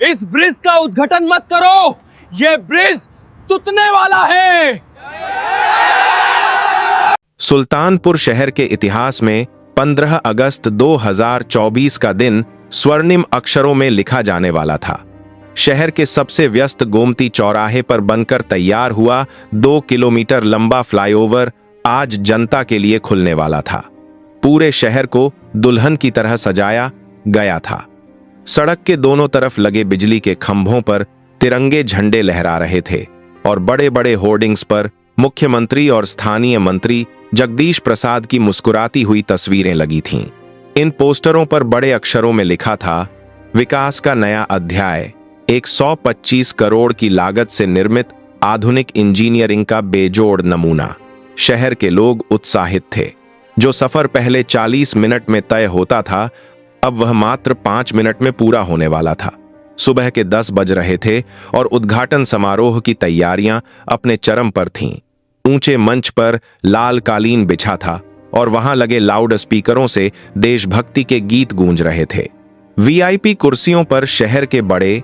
इस ब्रिज का उद्घाटन मत करो, ये ब्रिज टूटने वाला है। सुल्तानपुर शहर के इतिहास में 15 अगस्त 2024 का दिन स्वर्णिम अक्षरों में लिखा जाने वाला था। शहर के सबसे व्यस्त गोमती चौराहे पर बनकर तैयार हुआ 2 किलोमीटर लंबा फ्लाईओवर आज जनता के लिए खुलने वाला था। पूरे शहर को दुल्हन की तरह सजाया गया था। सड़क के दोनों तरफ लगे बिजली के खंभों पर तिरंगे झंडे लहरा रहे थे और बड़े बड़े होर्डिंग्स पर मुख्यमंत्री और स्थानीय मंत्री जगदीश प्रसाद की मुस्कुराती हुई तस्वीरें लगी थीं। इन पोस्टरों पर बड़े अक्षरों में लिखा था, विकास का नया अध्याय, 125 करोड़ की लागत से निर्मित आधुनिक इंजीनियरिंग का बेजोड़ नमूना। शहर के लोग उत्साहित थे। जो सफर पहले 40 मिनट में तय होता था, अब वह मात्र 5 मिनट में पूरा होने वाला था। सुबह के 10 बज रहे थे और उद्घाटन समारोह की तैयारियां अपने चरम पर थीं। ऊंचे मंच पर लाल कालीन बिछा था और वहां लगे लाउड स्पीकरों से देशभक्ति के गीत गूंज रहे थे। वीआईपी कुर्सियों पर शहर के बड़े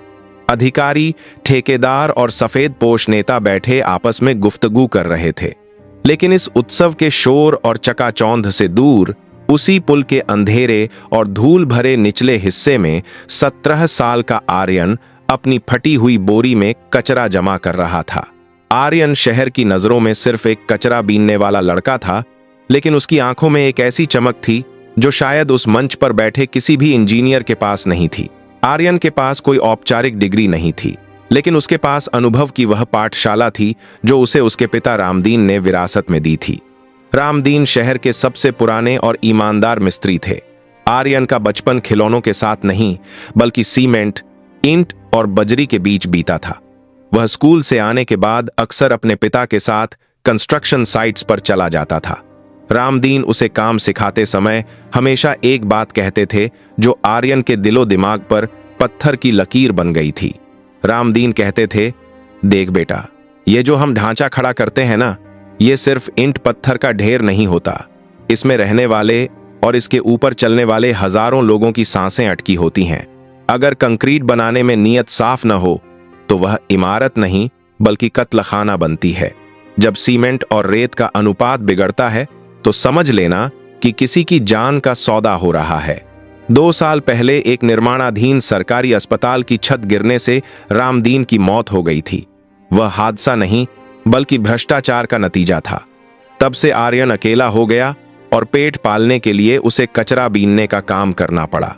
अधिकारी, ठेकेदार और सफेद पोश नेता बैठे आपस में गुफ्तगू कर रहे थे। लेकिन इस उत्सव के शोर और चकाचौंध से दूर उसी पुल के अंधेरे और धूल भरे निचले हिस्से में 17 साल का आर्यन अपनी फटी हुई बोरी में कचरा जमा कर रहा था। आर्यन शहर की नजरों में सिर्फ एक कचरा बीनने वाला लड़का था, लेकिन उसकी आंखों में एक ऐसी चमक थी जो शायद उस मंच पर बैठे किसी भी इंजीनियर के पास नहीं थी। आर्यन के पास कोई औपचारिक डिग्री नहीं थी, लेकिन उसके पास अनुभव की वह पाठशाला थी जो उसे उसके पिता रामदीन ने विरासत में दी थी। रामदीन शहर के सबसे पुराने और ईमानदार मिस्त्री थे। आर्यन का बचपन खिलौनों के साथ नहीं, बल्कि सीमेंट, ईंट और बजरी के बीच बीता था। वह स्कूल से आने के बाद अक्सर अपने पिता के साथ कंस्ट्रक्शन साइट्स पर चला जाता था। रामदीन उसे काम सिखाते समय हमेशा एक बात कहते थे जो आर्यन के दिलो दिमाग पर पत्थर की लकीर बन गई थी। रामदीन कहते थे, देख बेटा, ये जो हम ढांचा खड़ा करते हैं ना, ये सिर्फ ईंट पत्थर का ढेर नहीं होता। इसमें रहने वाले और इसके ऊपर चलने वाले हजारों लोगों की सांसें अटकी होती हैं। अगर कंक्रीट बनाने में नीयत साफ न हो तो वह इमारत नहीं बल्कि कत्लखाना बनती है। जब सीमेंट और रेत का अनुपात बिगड़ता है तो समझ लेना कि किसी की जान का सौदा हो रहा है। 2 साल पहले एक निर्माणाधीन सरकारी अस्पताल की छत गिरने से रामदीन की मौत हो गई थी। वह हादसा नहीं बल्कि भ्रष्टाचार का नतीजा था। तब से आर्यन अकेला हो गया और पेट पालने के लिए उसे कचरा बीनने का काम करना पड़ा।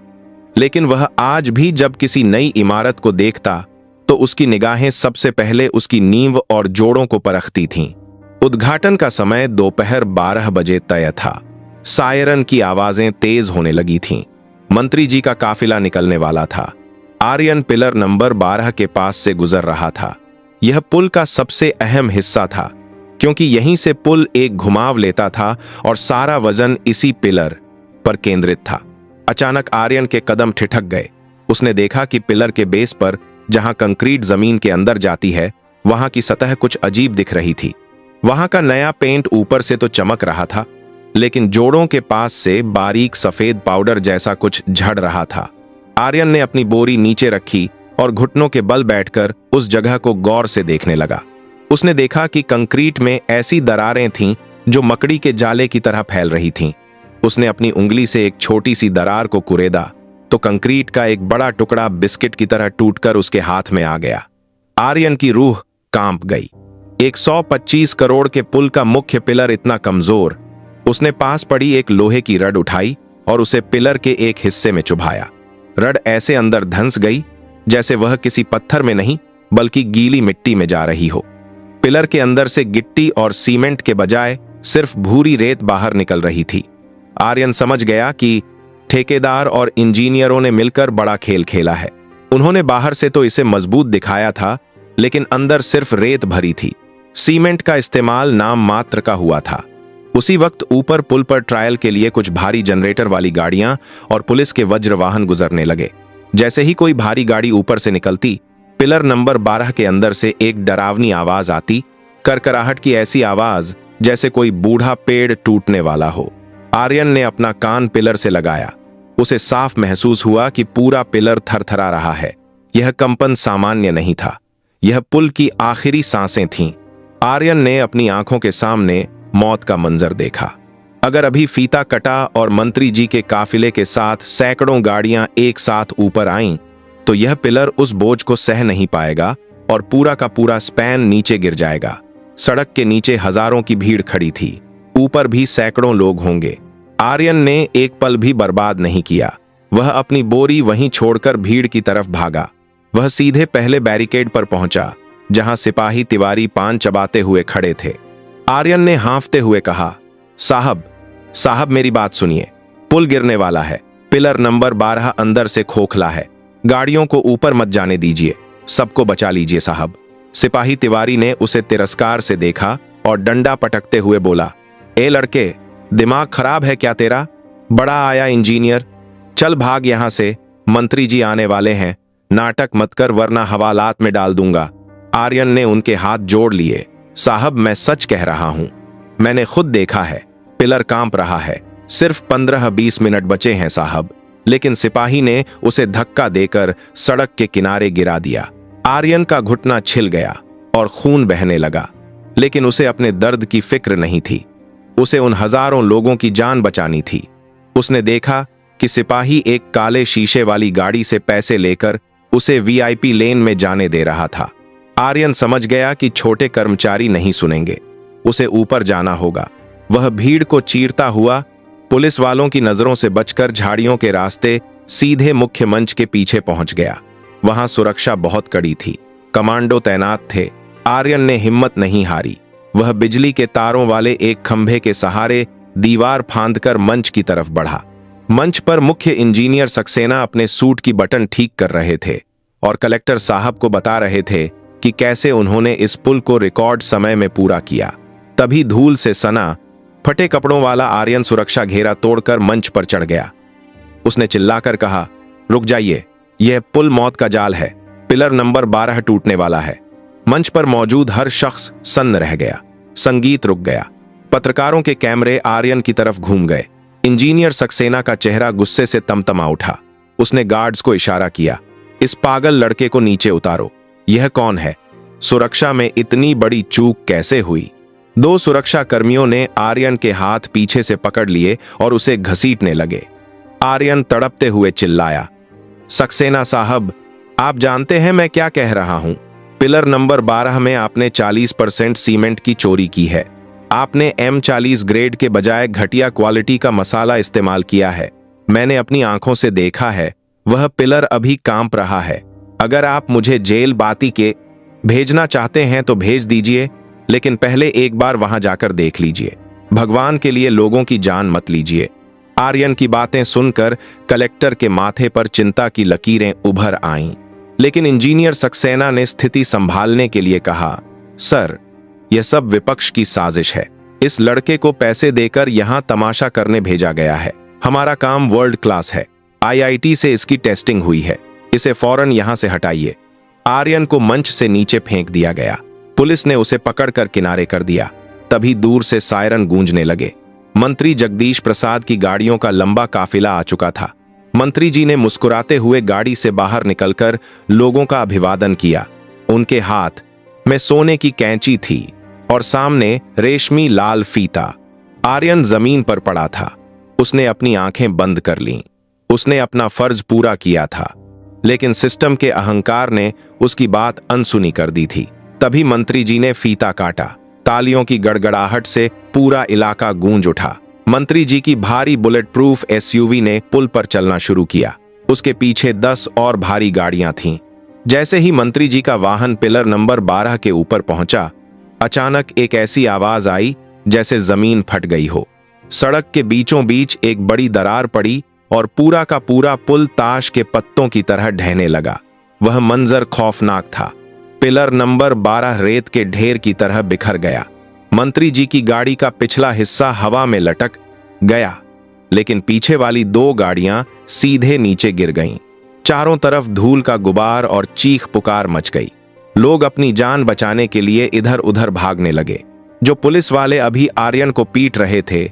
लेकिन वह आज भी जब किसी नई इमारत को देखता तो उसकी निगाहें सबसे पहले उसकी नींव और जोड़ों को परखती थीं। उद्घाटन का समय दोपहर 12 बजे तय था। सायरन की आवाजें तेज होने लगी थीं। मंत्री जी का काफिला निकलने वाला था। आर्यन पिलर नंबर 12 के पास से गुजर रहा था। यह पुल का सबसे अहम हिस्सा था, क्योंकि यहीं से पुल एक घुमाव लेता था और सारा वजन इसी पिलर पर केंद्रित था। अचानक आर्यन के कदम ठिठक गए। उसने देखा कि पिलर के बेस पर, जहां कंक्रीट जमीन के अंदर जाती है, वहां की सतह कुछ अजीब दिख रही थी। वहां का नया पेंट ऊपर से तो चमक रहा था, लेकिन जोड़ों के पास से बारीक सफेद पाउडर जैसा कुछ झड़ रहा था। आर्यन ने अपनी बोरी नीचे रखी और घुटनों के बल बैठकर उस जगह को गौर से देखने लगा। उसने देखा कि कंक्रीट में ऐसी दरारें थीं जो मकड़ी के जाले की तरह फैल रही थीं। उसने अपनी उंगली से एक छोटी सी दरार को कुरेदा तो कंक्रीट का एक बड़ा टुकड़ा बिस्किट की तरह टूटकर उसके हाथ में आ गया। आर्यन की रूह कांप गई। 125 करोड़ के पुल का मुख्य पिलर इतना कमजोर। उसने पास पड़ी एक लोहे की रड उठाई और उसे पिलर के एक हिस्से में चुभाया। रड ऐसे अंदर धंस गई जैसे वह किसी पत्थर में नहीं बल्कि गीली मिट्टी में जा रही हो। पिलर के अंदर से गिट्टी और सीमेंट के बजाय सिर्फ भूरी रेत बाहर निकल रही थी। आर्यन समझ गया कि ठेकेदार और इंजीनियरों ने मिलकर बड़ा खेल खेला है। उन्होंने बाहर से तो इसे मजबूत दिखाया था, लेकिन अंदर सिर्फ रेत भरी थी। सीमेंट का इस्तेमाल नाम मात्र का हुआ था। उसी वक्त ऊपर पुल पर ट्रायल के लिए कुछ भारी जनरेटर वाली गाड़ियां और पुलिस के वज्र वाहन गुजरने लगे। जैसे ही कोई भारी गाड़ी ऊपर से निकलती, पिलर नंबर 12 के अंदर से एक डरावनी आवाज आती, करकराहट की ऐसी आवाज जैसे कोई बूढ़ा पेड़ टूटने वाला हो। आर्यन ने अपना कान पिलर से लगाया। उसे साफ महसूस हुआ कि पूरा पिलर थरथरा रहा है। यह कंपन सामान्य नहीं था, यह पुल की आखिरी सांसें थीं। आर्यन ने अपनी आंखों के सामने मौत का मंजर देखा। अगर अभी फीता कटा और मंत्री जी के काफिले के साथ सैकड़ों गाड़ियां एक साथ ऊपर आईं, तो यह पिलर उस बोझ को सह नहीं पाएगा और पूरा का पूरा स्पैन नीचे गिर जाएगा। सड़क के नीचे हजारों की भीड़ खड़ी थी, ऊपर भी सैकड़ों लोग होंगे। आर्यन ने एक पल भी बर्बाद नहीं किया। वह अपनी बोरी वहीं छोड़कर भीड़ की तरफ भागा। वह सीधे पहले बैरिकेड पर पहुंचा, जहां सिपाही तिवारी पान चबाते हुए खड़े थे। आर्यन ने हाँफते हुए कहा, साहब मेरी बात सुनिए, पुल गिरने वाला है। पिलर नंबर 12 अंदर से खोखला है। गाड़ियों को ऊपर मत जाने दीजिए, सबको बचा लीजिए साहब। सिपाही तिवारी ने उसे तिरस्कार से देखा और डंडा पटकते हुए बोला, ए लड़के, दिमाग खराब है क्या तेरा? बड़ा आया इंजीनियर, चल भाग यहां से, मंत्री जी आने वाले हैं। नाटक मत कर वरना हवालात में डाल दूंगा। आर्यन ने उनके हाथ जोड़ लिए। साहब, मैं सच कह रहा हूं, मैंने खुद देखा है, पिलर कांप रहा है। सिर्फ 15-20 मिनट बचे हैं साहब। लेकिन सिपाही ने उसे धक्का देकर सड़क के किनारे गिरा दिया। आर्यन का घुटना छिल गया और खून बहने लगा, लेकिन उसे अपने दर्द की फिक्र नहीं थी। उसे उन हजारों लोगों की जान बचानी थी। उसने देखा कि सिपाही एक काले शीशे वाली गाड़ी से पैसे लेकर उसे वीआईपी लेन में जाने दे रहा था। आर्यन समझ गया कि छोटे कर्मचारी नहीं सुनेंगे, उसे ऊपर जाना होगा। वह भीड़ को चीरता हुआ पुलिस वालों की नजरों से बचकर झाड़ियों के रास्ते सीधे मुख्य मंच के पीछे पहुंच गया। वहां सुरक्षा बहुत कड़ी थी, कमांडो तैनात थे। आर्यन ने हिम्मत नहीं हारी। वह बिजली के तारों वाले एक खंभे के सहारे दीवार फांदकर मंच की तरफ बढ़ा। मंच पर मुख्य इंजीनियर सक्सेना अपने सूट की बटन ठीक कर रहे थे और कलेक्टर साहब को बता रहे थे कि कैसे उन्होंने इस पुल को रिकॉर्ड समय में पूरा किया। तभी धूल से सना फटे कपड़ों वाला आर्यन सुरक्षा घेरा तोड़कर मंच पर चढ़ गया। उसने चिल्लाकर कहा, रुक जाइए, यह पुल मौत का जाल है। पिलर नंबर 12 टूटने वाला है। मंच पर मौजूद हर शख्स सन्न रह गया। संगीत रुक गया। पत्रकारों के कैमरे आर्यन की तरफ घूम गए। इंजीनियर सक्सेना का चेहरा गुस्से से तमतमा उठा। उसने गार्ड्स को इशारा किया, इस पागल लड़के को नीचे उतारो। यह कौन है? सुरक्षा में इतनी बड़ी चूक कैसे हुई? 2 सुरक्षा कर्मियों ने आर्यन के हाथ पीछे से पकड़ लिए और उसे घसीटने लगे। आर्यन तड़पते हुए चिल्लाया, सक्सेना साहब, आप जानते हैं मैं क्या कह रहा हूं। पिलर नंबर 12 में आपने 40% सीमेंट की चोरी की है। आपने M40 ग्रेड के बजाय घटिया क्वालिटी का मसाला इस्तेमाल किया है। मैंने अपनी आंखों से देखा है। वह पिलर अभी कांप रहा है। अगर आप मुझे जेल बाती के भेजना चाहते हैं तो भेज दीजिए, लेकिन पहले एक बार वहां जाकर देख लीजिए। भगवान के लिए लोगों की जान मत लीजिए। आर्यन की बातें सुनकर कलेक्टर के माथे पर चिंता की लकीरें उभर आईं, लेकिन इंजीनियर सक्सेना ने स्थिति संभालने के लिए कहा, सर, यह सब विपक्ष की साजिश है। इस लड़के को पैसे देकर यहां तमाशा करने भेजा गया है। हमारा काम वर्ल्ड क्लास है। IIT से इसकी टेस्टिंग हुई है। इसे फौरन यहां से हटाइए। आर्यन को मंच से नीचे फेंक दिया गया। पुलिस ने उसे पकड़कर किनारे कर दिया। तभी दूर से सायरन गूंजने लगे। मंत्री जगदीश प्रसाद की गाड़ियों का लंबा काफिला आ चुका था। मंत्री जी ने मुस्कुराते हुए गाड़ी से बाहर निकलकर लोगों का अभिवादन किया। उनके हाथ में सोने की कैंची थी और सामने रेशमी लाल फीता। आर्यन जमीन पर पड़ा था। उसने अपनी आंखें बंद कर लीं। उसने अपना फर्ज पूरा किया था, लेकिन सिस्टम के अहंकार ने उसकी बात अनसुनी कर दी थी। तभी मंत्री जी ने फीता काटा। तालियों की गड़गड़ाहट से पूरा इलाका गूंज उठा। मंत्री जी की भारी बुलेट प्रूफ SUV ने पुल पर चलना शुरू किया। उसके पीछे 10 और भारी गाड़ियां थीं। जैसे ही मंत्री जी का वाहन पिलर नंबर 12 के ऊपर पहुंचा, अचानक एक ऐसी आवाज आई जैसे जमीन फट गई हो। सड़क के बीचों बीच एक बड़ी दरार पड़ी और पूरा का पूरा पुल ताश के पत्तों की तरह ढहने लगा। वह मंजर खौफनाक था। पिलर नंबर 12 रेत के ढेर की तरह बिखर गया। मंत्री जी की गाड़ी का पिछला हिस्सा हवा में लटक गया, लेकिन पीछे वाली 2 गाड़ियां सीधे नीचे गिर गईं। चारों तरफ धूल का गुबार और चीख पुकार मच गई। लोग अपनी जान बचाने के लिए इधर उधर भागने लगे। जो पुलिस वाले अभी आर्यन को पीट रहे थे,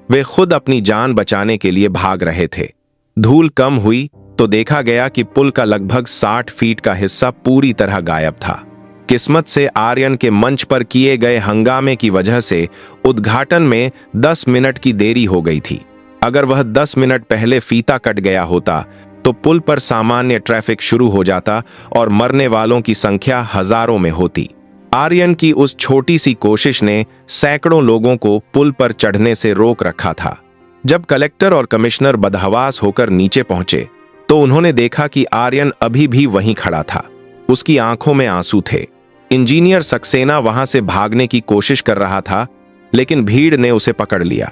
वे खुद अपनी जान बचाने के लिए भाग रहे थे। धूल कम हुई तो देखा गया कि पुल का लगभग 60 फीट का हिस्सा पूरी तरह गायब था। किस्मत से आर्यन के मंच पर किए गए हंगामे की वजह से उद्घाटन में 10 मिनट की देरी हो गई थी। अगर वह 10 मिनट पहले फीता कट गया होता तो पुल पर सामान्य ट्रैफिक शुरू हो जाता और मरने वालों की संख्या हजारों में होती। आर्यन की उस छोटी सी कोशिश ने सैकड़ों लोगों को पुल पर चढ़ने से रोक रखा था। जब कलेक्टर और कमिश्नर बदहवास होकर नीचे पहुंचे तो उन्होंने देखा कि आर्यन अभी भी वहीं खड़ा था। उसकी आंखों में आंसू थे। इंजीनियर सक्सेना वहां से भागने की कोशिश कर रहा था, लेकिन भीड़ ने उसे पकड़ लिया।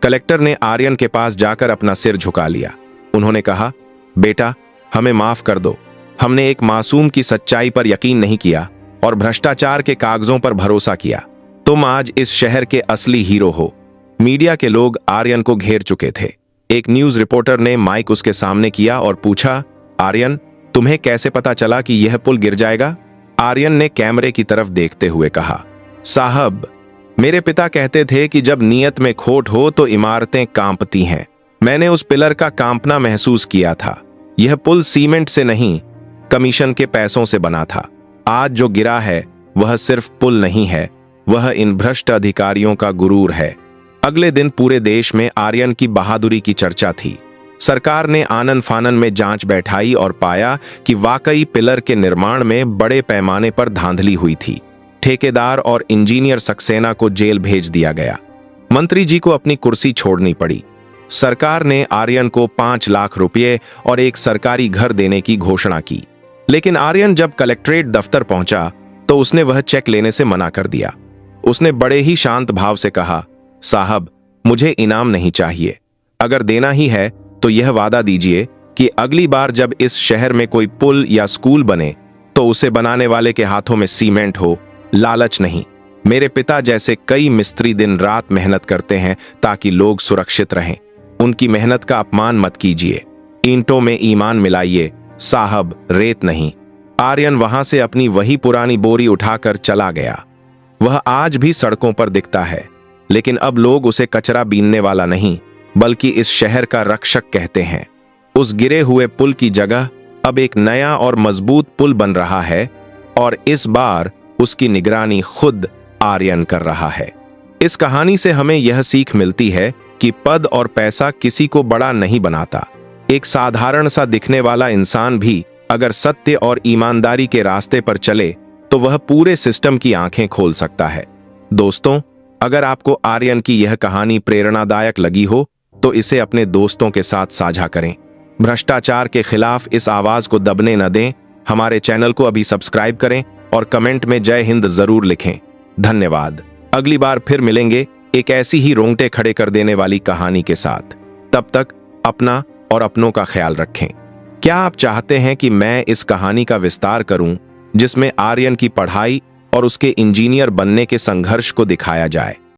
कलेक्टर ने आर्यन के पास जाकर अपना सिर झुका लिया। उन्होंने कहा, बेटा, हमें माफ कर दो। हमने एक मासूम की सच्चाई पर यकीन नहीं किया और भ्रष्टाचार के कागजों पर भरोसा किया। तुम आज इस शहर के असली हीरो हो। मीडिया के लोग आर्यन को घेर चुके थे। एक न्यूज रिपोर्टर ने माइक उसके सामने किया और पूछा, आर्यन, तुम्हें कैसे पता चला कि यह पुल गिर जाएगा? आर्यन ने कैमरे की तरफ देखते हुए कहा, साहब, मेरे पिता कहते थे कि जब नीयत में खोट हो तो इमारतें कांपती हैं। मैंने उस पिलर का कांपना महसूस किया था। यह पुल सीमेंट से नहीं, कमीशन के पैसों से बना था। आज जो गिरा है वह सिर्फ पुल नहीं है, वह इन भ्रष्ट अधिकारियों का गुरूर है। अगले दिन पूरे देश में आर्यन की बहादुरी की चर्चा थी। सरकार ने आनन फानन में जांच बैठाई और पाया कि वाकई पिलर के निर्माण में बड़े पैमाने पर धांधली हुई थी। ठेकेदार और इंजीनियर सक्सेना को जेल भेज दिया गया। मंत्री जी को अपनी कुर्सी छोड़नी पड़ी। सरकार ने आर्यन को 5 लाख रुपए और एक सरकारी घर देने की घोषणा की। लेकिन आर्यन जब कलेक्ट्रेट दफ्तर पहुंचा तो उसने वह चेक लेने से मना कर दिया। उसने बड़े ही शांत भाव से कहा, साहब, मुझे इनाम नहीं चाहिए। अगर देना ही है तो यह वादा दीजिए कि अगली बार जब इस शहर में कोई पुल या स्कूल बने तो उसे बनाने वाले के हाथों में सीमेंट हो, लालच नहीं। मेरे पिता जैसे कई मिस्त्री दिन रात मेहनत करते हैं ताकि लोग सुरक्षित रहें। उनकी मेहनत का अपमान मत कीजिए। ईंटों में ईमान मिलाइए साहब, रेत नहीं। आर्यन वहां से अपनी वही पुरानी बोरी उठाकर चला गया। वह आज भी सड़कों पर दिखता है, लेकिन अब लोग उसे कचरा बीनने वाला नहीं बल्कि इस शहर का रक्षक कहते हैं। उस गिरे हुए पुल की जगह अब एक नया और मजबूत पुल बन रहा है और इस बार उसकी निगरानी खुद आर्यन कर रहा है। इस कहानी से हमें यह सीख मिलती है कि पद और पैसा किसी को बड़ा नहीं बनाता। एक साधारण सा दिखने वाला इंसान भी अगर सत्य और ईमानदारी के रास्ते पर चले तो वह पूरे सिस्टम की आंखें खोल सकता है। दोस्तों, अगर आपको आर्यन की यह कहानी प्रेरणादायक लगी हो तो इसे अपने दोस्तों के साथ साझा करें। भ्रष्टाचार के खिलाफ इस आवाज को दबने न दें। हमारे चैनल को अभी सब्सक्राइब करें और कमेंट में जय हिंद जरूर लिखें। धन्यवाद। अगली बार फिर मिलेंगे एक ऐसी ही रोंगटे खड़े कर देने वाली कहानी के साथ। तब तक अपना और अपनों का ख्याल रखें। क्या आप चाहते हैं कि मैं इस कहानी का विस्तार करूं जिसमें आर्यन की पढ़ाई और उसके इंजीनियर बनने के संघर्ष को दिखाया जाए?